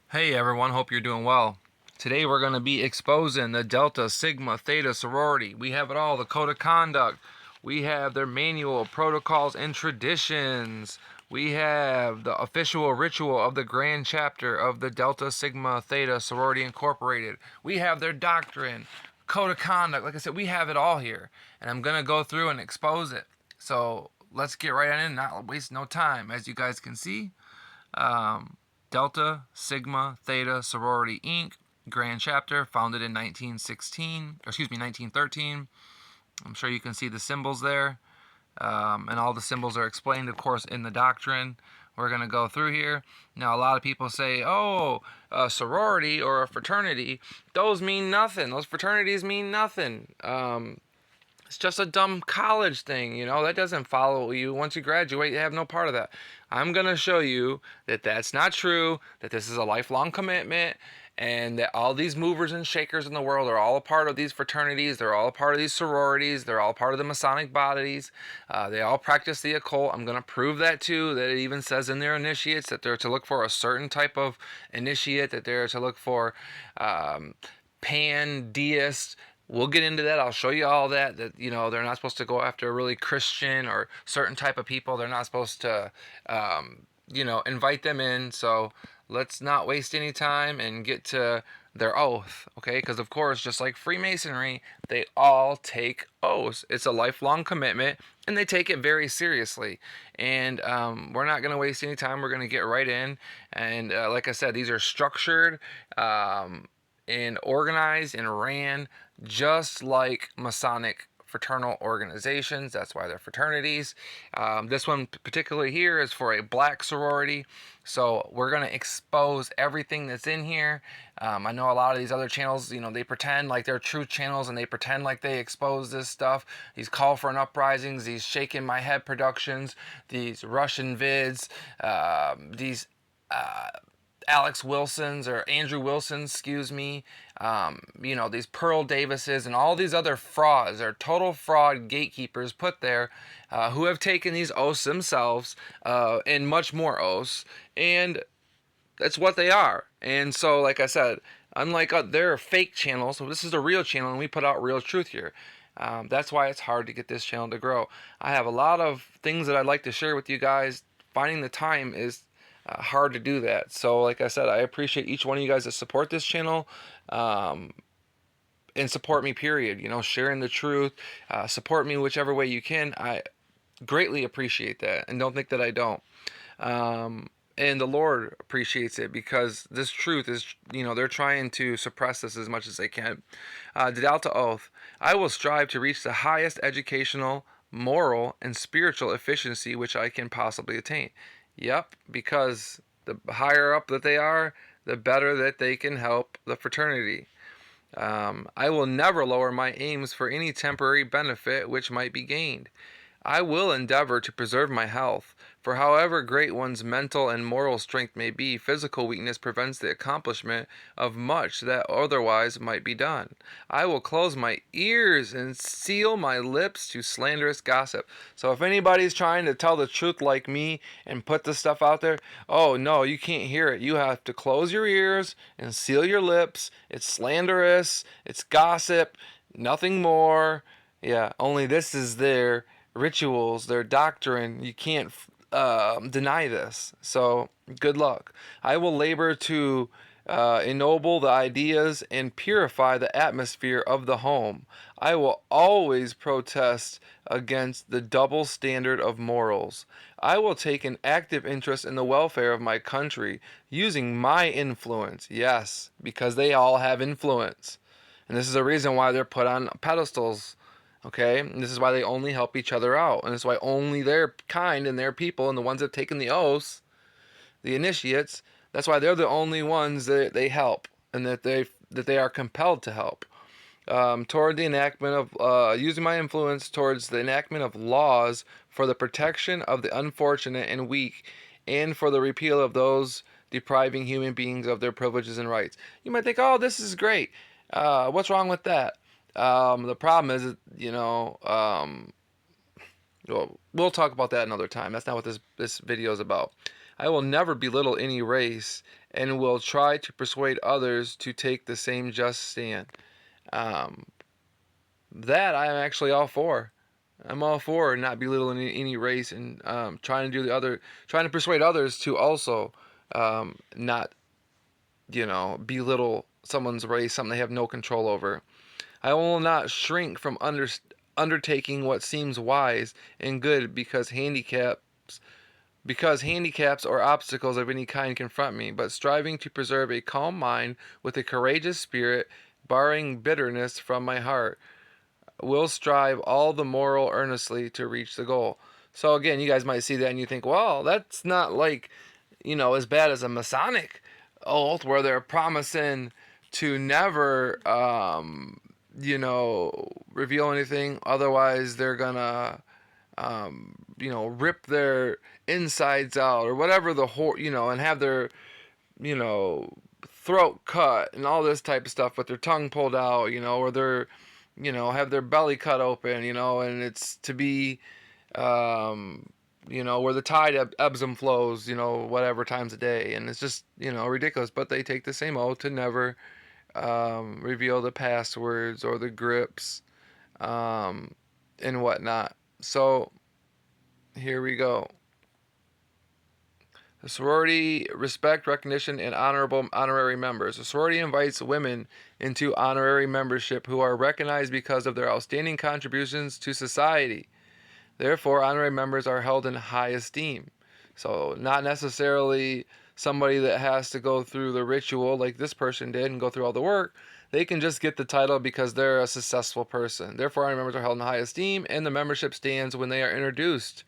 Hey everyone, hope you're doing well. Today we're going to be exposing the Delta, Sigma, Theta sorority. We have it all, the code of conduct. We have their manual, protocols, and traditions. We have the official ritual of the grand chapter of the Delta, Sigma, Theta sorority incorporated. We have their doctrine, code of conduct. Like I said, we have it all here. And I'm going to go through and expose it. So let's get right on in, not waste no time. As you guys can see, um, Delta, Sigma, Theta, Sorority Inc., Grand Chapter, founded in 1913. I'm sure you can see the symbols there. And all the symbols are explained, of course, in the doctrine. We're going to go through here. Now, a lot of people say, oh, a sorority or a fraternity, those mean nothing. Those fraternities mean nothing. It's just a dumb college thing, that doesn't follow you. Once you graduate, you have no part of that. I'm going to show you that that's not true, that this is a lifelong commitment, and that all these movers and shakers in the world are all a part of these fraternities. They're all a part of these sororities. They're all part of the Masonic bodies. They all practice the occult. I'm going to prove that too, that it even says in their initiates that they're to look for a certain type of initiate, that they're to look for pan-deist. We'll get into that. I'll show you all that they're not supposed to go after a really Christian or certain type of people. They're not supposed to invite them in. So let's not waste any time and get to their oath, okay? Because of course, just like Freemasonry, they all take oaths. It's a lifelong commitment, and they take it very seriously. And we're not going to waste any time. We're going to get right in. And like I said, these are structured and organized and ran just like Masonic fraternal organizations. That's why they're fraternities. This one particularly here is for a black sorority. So we're going to expose everything that's in here. I know a lot of these other channels, they pretend like they're truth channels and they pretend like they expose this stuff. These Call for an Uprisings, these Shaking My Head productions, these Russian vids, these Alex Wilsons or Andrew Wilsons, excuse me, these Pearl Davises and all these other frauds or total fraud gatekeepers put there who have taken these oaths themselves and much more oaths, and that's what they are. And so, like I said, unlike their fake channels, so this is a real channel and we put out real truth here. That's why it's hard to get this channel to grow. I have a lot of things that I'd like to share with you guys. Finding the time is hard to do that. So like I said, I appreciate each one of you guys that support this channel and support me, period. Sharing the truth, support me whichever way you can. I greatly appreciate that, and don't think that I don't. And the Lord appreciates it, because this truth is, they're trying to suppress this as much as they can. The Delta Oath: I will strive to reach the highest educational, moral, and spiritual efficiency which I can possibly attain. Yep, because the higher up that they are, the better that they can help the fraternity. I will never lower my aims for any temporary benefit which might be gained. I will endeavor to preserve my health, for however great one's mental and moral strength may be, physical weakness prevents the accomplishment of much that otherwise might be done. I will close my ears and seal my lips to slanderous gossip. So if anybody's trying to tell the truth like me and put this stuff out there, oh no, you can't hear it. You have to close your ears and seal your lips. It's slanderous, it's gossip, nothing more. Yeah, only this is their rituals, their doctrine. You can't deny this. So good luck. I will labor to ennoble the ideas and purify the atmosphere of the home. I will always protest against the double standard of morals. I will take an active interest in the welfare of my country, using my influence. Yes, because they all have influence. And this is the reason why they're put on pedestals. Okay, and this is why they only help each other out, and this is why only their kind and their people and the ones that have taken the oaths, the initiates, that's why they're the only ones that they help and that they are compelled to help. Toward the enactment of using my influence towards the enactment of laws for the protection of the unfortunate and weak, and for the repeal of those depriving human beings of their privileges and rights. You might think, oh, this is great. What's wrong with that? The problem is, well, we'll talk about that another time. That's not what this video is about. I will never belittle any race and will try to persuade others to take the same just stand. Um, that I'm actually all for. I'm all for not belittling any race and trying to persuade others to also not, belittle someone's race, something they have no control over. I will not shrink from undertaking what seems wise and good because handicaps or obstacles of any kind confront me, but striving to preserve a calm mind with a courageous spirit, barring bitterness from my heart, will strive all the more earnestly to reach the goal. So again, you guys might see that and you think, well, that's not like, as bad as a Masonic oath where they're promising to never, reveal anything. Otherwise, they're gonna, rip their insides out or whatever and have their, you know, throat cut and all this type of stuff with their tongue pulled out, or their, have their belly cut open, and it's to be, where the tide ebbs and flows, whatever times a day. And it's just, ridiculous. But they take the same oath to never reveal the passwords or the grips and whatnot. So here we go. The sorority respect, recognition, and honorary members. The sorority invites women into honorary membership who are recognized because of their outstanding contributions to society. Therefore, honorary members are held in high esteem. So, not necessarily somebody that has to go through the ritual like this person did and go through all the work. They can just get the title because they're a successful person. Therefore, honorary members are held in high esteem, and the membership stands when they are introduced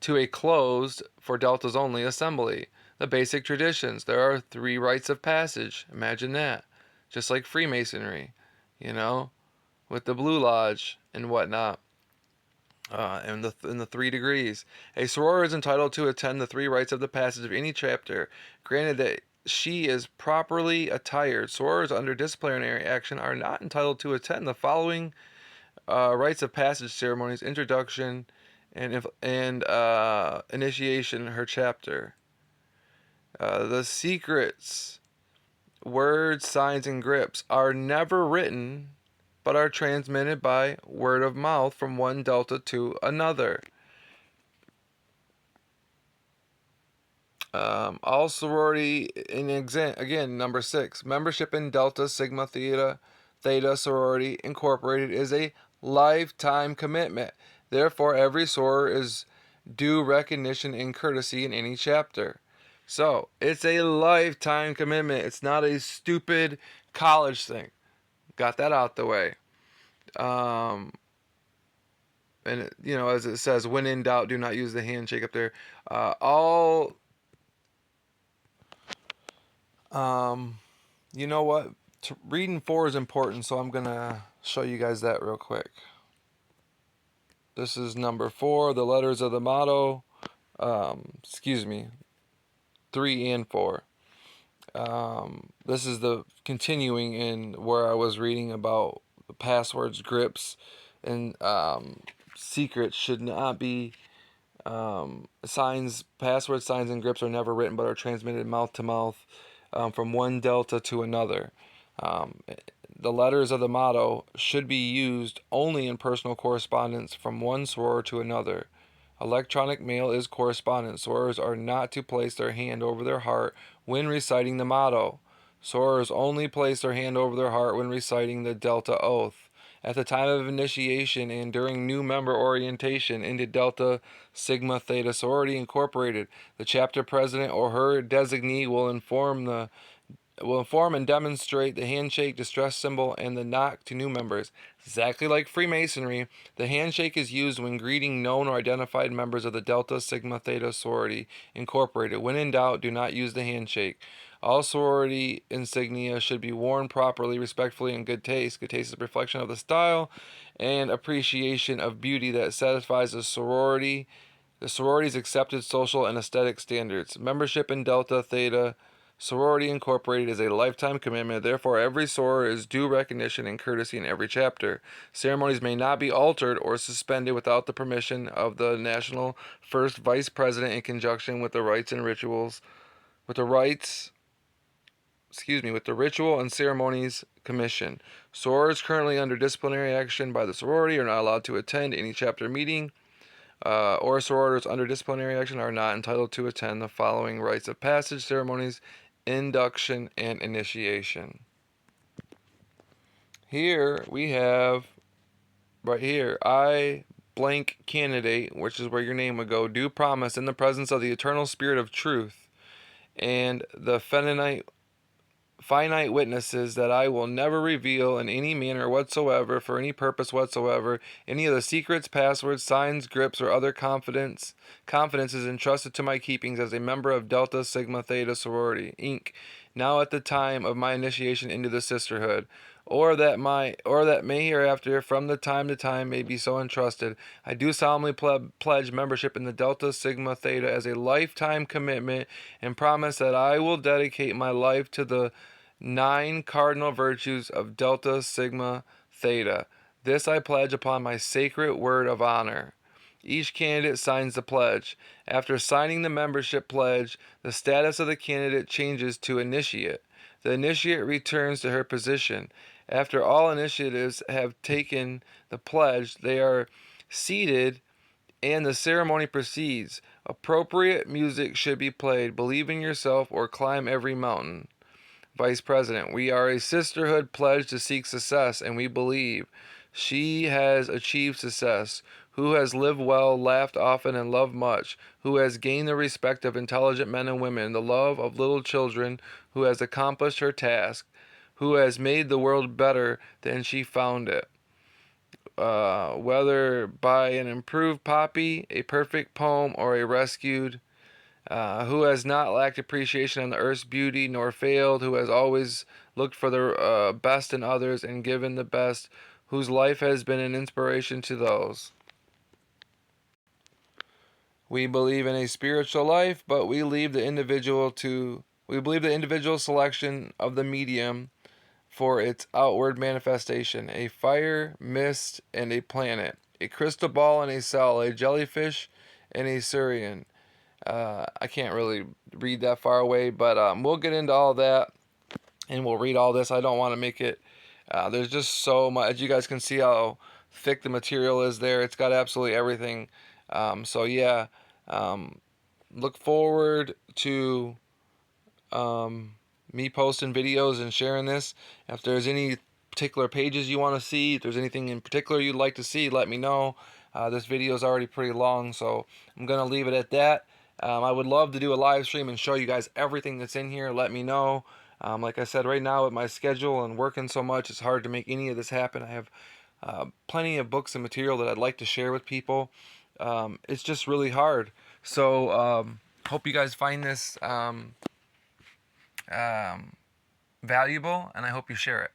to a closed, for Deltas only, assembly. The basic traditions. There are 3 rites of passage. Imagine that. Just like Freemasonry, with the Blue Lodge and whatnot. In the 3 degrees. A soror is entitled to attend the 3 rites of the passage of any chapter, granted that she is properly attired. Sorors under disciplinary action are not entitled to attend the following rites of passage ceremonies: introduction and initiation. Her chapter. The secrets, words, signs, and grips are never written, but are transmitted by word of mouth from one delta to another. All sorority, again, number 6, membership in Delta Sigma Theta Sorority Incorporated is a lifetime commitment. Therefore, every soror is due recognition and courtesy in any chapter. So, it's a lifetime commitment. It's not a stupid college thing. Got that out the way. And as it says, when in doubt, do not use the handshake up there. You know what? Reading 4 is important, so I'm gonna show you guys that real quick. This is number 4, the letters of the motto. 3 and 4. This is the continuing in where I was reading about the passwords, grips, and secrets should not be passwords, signs, and grips are never written but are transmitted mouth to mouth from one delta to another. The letters of the motto should be used only in personal correspondence from one soror to another. Electronic mail is correspondence. Sorors are not to place their hand over their heart when reciting the motto. Sorors only place their hand over their heart when reciting the Delta Oath. At the time of initiation and during new member orientation into Delta Sigma Theta Sorority Incorporated, the chapter president or her designee will inform and demonstrate the handshake, distress symbol, and the knock to new members. Exactly like Freemasonry, the handshake is used when greeting known or identified members of the Delta Sigma Theta Sorority Incorporated. When in doubt, do not use the handshake. All sorority insignia should be worn properly, respectfully, in good taste. Good taste is a reflection of the style and appreciation of beauty that satisfies the sorority's accepted social and aesthetic standards. Membership in Delta Theta Sorority Incorporated is a lifetime commitment. Therefore, every soror is due recognition and courtesy in every chapter. Ceremonies may not be altered or suspended without the permission of the National First Vice President in conjunction with the rites with the Ritual and Ceremonies Commission. Sorors currently under disciplinary action by the sorority are not allowed to attend any chapter meeting, or sorors under disciplinary action are not entitled to attend the following rites of passage ceremonies: induction and initiation. Here we have, right here, I blank candidate, which is where your name would go, do promise in the presence of the eternal spirit of truth and the finite witnesses that I will never reveal in any manner whatsoever, for any purpose whatsoever, any of the secrets, passwords, signs, grips, or other confidences entrusted to my keepings as a member of Delta Sigma Theta Sorority, Inc., now at the time of my initiation into the sisterhood, or that may hereafter from the time to time may be so entrusted. I do solemnly pledge membership in the Delta Sigma Theta as a lifetime commitment, and promise that I will dedicate my life to the 9 cardinal virtues of Delta Sigma Theta. This I pledge upon my sacred word of honor. Each candidate signs the pledge. After signing the membership pledge, the status of the candidate changes to initiate. The initiate returns to her position. After all initiatives have taken the pledge, they are seated and the ceremony proceeds. Appropriate music should be played. Believe in yourself or climb every mountain. Vice President, we are a sisterhood pledged to seek success, and we believe she has achieved success. Who has lived well, laughed often, and loved much. Who has gained the respect of intelligent men and women, the love of little children. Who has accomplished her task. Who has made the world better than she found it. Whether by an improved poppy, a perfect poem, or a rescued, who has not lacked appreciation on the earth's beauty, nor failed, who has always looked for the best in others and given the best, whose life has been an inspiration to those. We believe in a spiritual life, but we believe the individual selection of the medium for its outward manifestation: a fire, mist, and a planet, a crystal ball and a cell, a jellyfish and a Surian. I can't really read that far away, but we'll get into all that and we'll read all this. I don't want to make it. There's just so much. As you guys can see how thick the material is there. It's got absolutely everything. So yeah, look forward to me posting videos and sharing this. If there's any particular pages you want to see, if there's anything in particular you'd like to see, let me know. This video is already pretty long, so I'm going to leave it at that. I would love to do a live stream and show you guys everything that's in here. Let me know. Like I said, right now with my schedule and working so much, it's hard to make any of this happen. I have plenty of books and material that I'd like to share with people. It's just really hard. So hope you guys find this valuable, and I hope you share it.